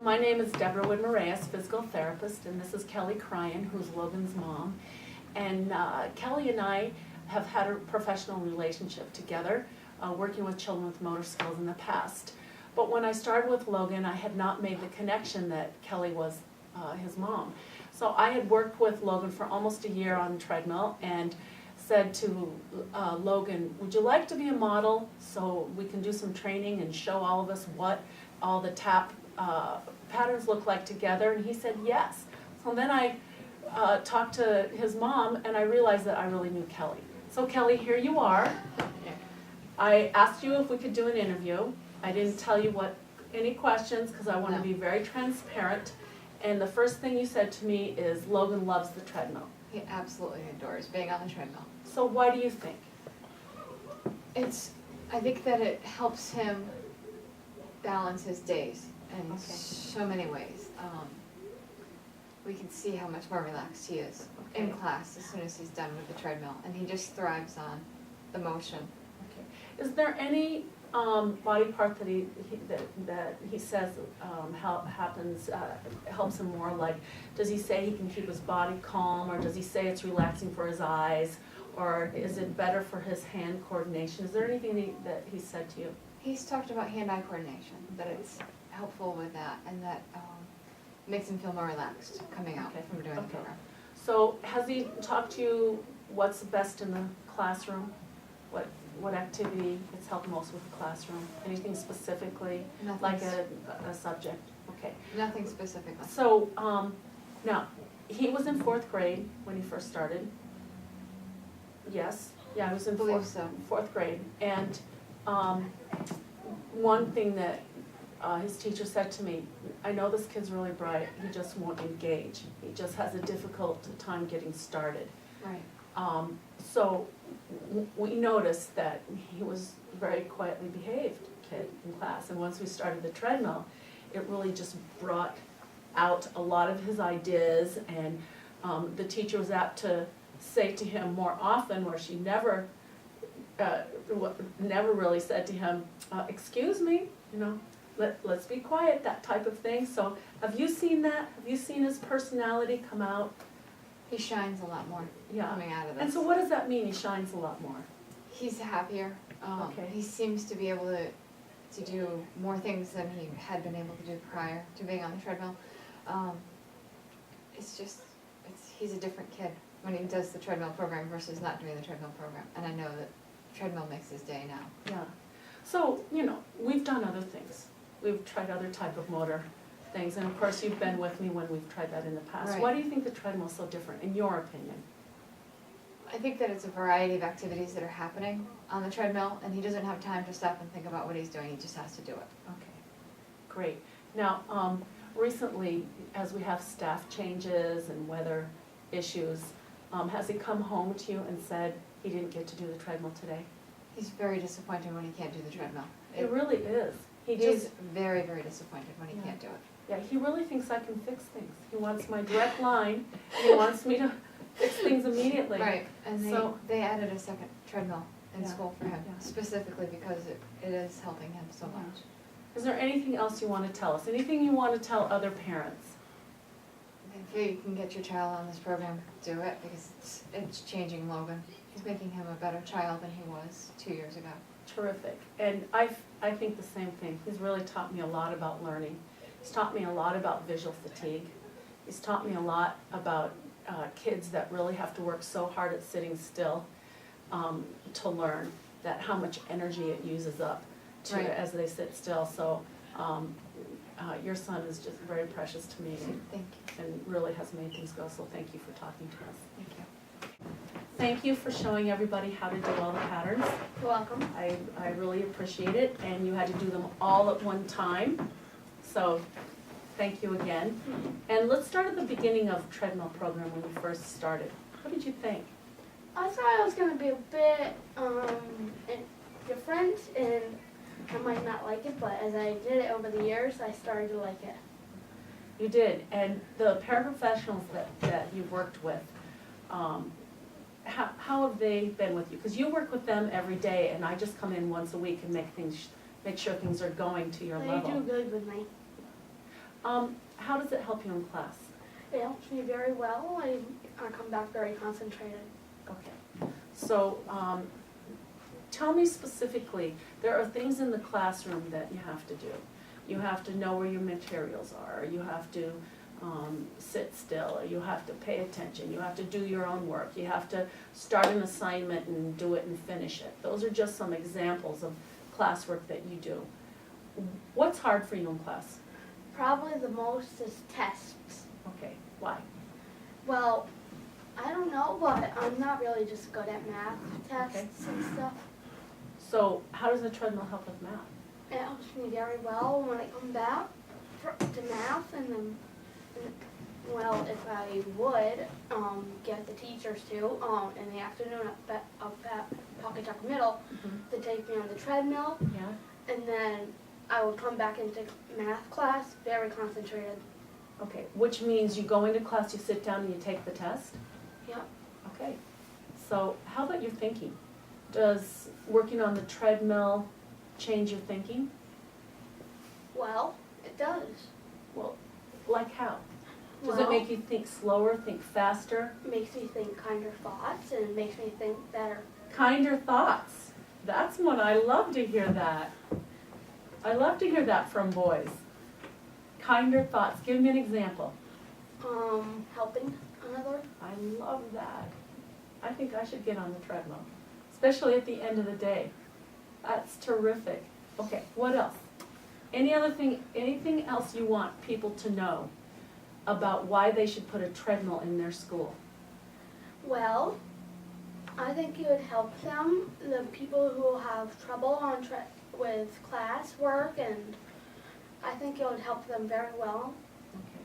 My name is Deborah Wood-Moraes, physical therapist, and this is Kelly Cryan, who's Logan's mom. And Kelly and I have had a professional relationship together, working with children with motor skills in the past. But when I started with Logan, I had not made the connection that Kelly was his mom. So I had worked with Logan for almost a year on treadmill and said to Logan, would you like to be a model so we can do some training and show all of us what all the TAAP patterns look like together? And he said yes. So then I talked to his mom and I realized that I really knew Kelly. So Kelly, here you are. I asked you if we could do an interview. I didn't tell you any questions because I want to be very transparent. And the first thing you said to me is Logan loves the treadmill. He absolutely adores being on the treadmill. So why do you think? I think that it helps him balance his days in so many ways. We can see how much more relaxed he is in class as soon as he's done with the treadmill, and he just thrives on the motion. Okay. Is there any body part that he says helps him more? Like, does he say he can keep his body calm, or does he say it's relaxing for his eyes, or is it better for his hand coordination? Is there anything that he said to you? He's talked about hand-eye coordination, that it's helpful with that, and that makes him feel more relaxed coming out from doing the program. So has he talked to you what's best in the classroom? What activity has helped most with the classroom? Anything specifically? Nothing Like a subject? Okay. Nothing specifically. So now, he was in 4th grade when he first started. Yes, yeah, I was in fourth grade. And one thing that his teacher said to me, I know this kid's really bright, he just won't engage. He just has a difficult time getting started. Right. So we noticed that he was a very quietly behaved kid in class. And once we started the treadmill, it really just brought out a lot of his ideas. And the teacher was apt to say to him more often, where she never really said to him, excuse me, let's be quiet, that type of thing. So have you seen that? Have you seen his personality come out? He shines a lot more coming out of this. And so what does that mean, he shines a lot more? He's happier. He seems to be able to do more things than he had been able to do prior to being on the treadmill. He's a different kid when he does the treadmill program versus not doing the treadmill program. And I know that treadmill makes his day now. Yeah. So, we've done other things. We've tried other type of motor things. And of course, you've been with me when we've tried that in the past. Right. Why do you think the treadmill is so different, in your opinion? I think that it's a variety of activities that are happening on the treadmill, and he doesn't have time to stop and think about what he's doing. He just has to do it. Okay, great. Now, recently, as we have staff changes and weather issues, has he come home to you and said he didn't get to do the treadmill today? He's very disappointed when he can't do the treadmill. It really is. He's very, very disappointed when he can't do it. Yeah, he really thinks I can fix things. He wants my direct line. He wants me to fix things immediately. Right, and they added a second treadmill in school for him, specifically because it is helping him so much. Is there anything else you want to tell us? Anything you want to tell other parents? If you can get your child on this program, do it, because it's changing Logan. It's making him a better child than he was 2 years ago. Terrific. And I think the same thing. He's really taught me a lot about learning. He's taught me a lot about visual fatigue. He's taught me a lot about kids that really have to work so hard at sitting still to learn that how much energy it uses up as they sit still. So your son is just very precious to me. Thank you. And really has made things go, so thank you for talking to us. Thank you. Thank you for showing everybody how to do all the patterns. You're welcome. I really appreciate it, and you had to do them all at one time, so thank you again. And let's start at the beginning of treadmill program when you first started. What did you think? I thought it was going to be a bit different, and I might not like it, but as I did it over the years, I started to like it. You did, and the paraprofessionals that you've worked with, how have they been with you? Because you work with them every day, and I just come in once a week and make sure things are going to your level. They do good with me. How does it help you in class? It helps me very well. I come back very concentrated. Okay, so, tell me specifically, there are things in the classroom that you have to do. You have to know where your materials are, you have to, sit still, or you have to pay attention, you have to do your own work, you have to start an assignment and do it and finish it. Those are just some examples of classwork that you do. What's hard for you in class? Probably the most is tests. Okay, why? Well, I don't know, but I'm not really just good at math tests and stuff. So how does the treadmill help with math? It helps me very well when I come back to math, and then, well, if I would get the teachers to in the afternoon up at Pocket Tuck Middle to take me on the treadmill, Yeah? and then I would come back into math class very concentrated. Okay, which means you go into class, you sit down and you take the test? Yep. Okay, so how about your thinking? Does working on the treadmill change your thinking? Well, it does. Well, like how? Does Well, it make you think slower, think faster? makes me think kinder thoughts, and it makes me think better. Kinder thoughts. That's what I love to hear that. I love to hear that from boys. Kinder thoughts. Give me an example. Helping another. I love that. I think I should get on the treadmill, especially at the end of the day. That's terrific. Okay, what else? Anything else you want people to know about why they should put a treadmill in their school? Well, I think it would help them, the people who have trouble with class work, and I think it would help them very well. Okay.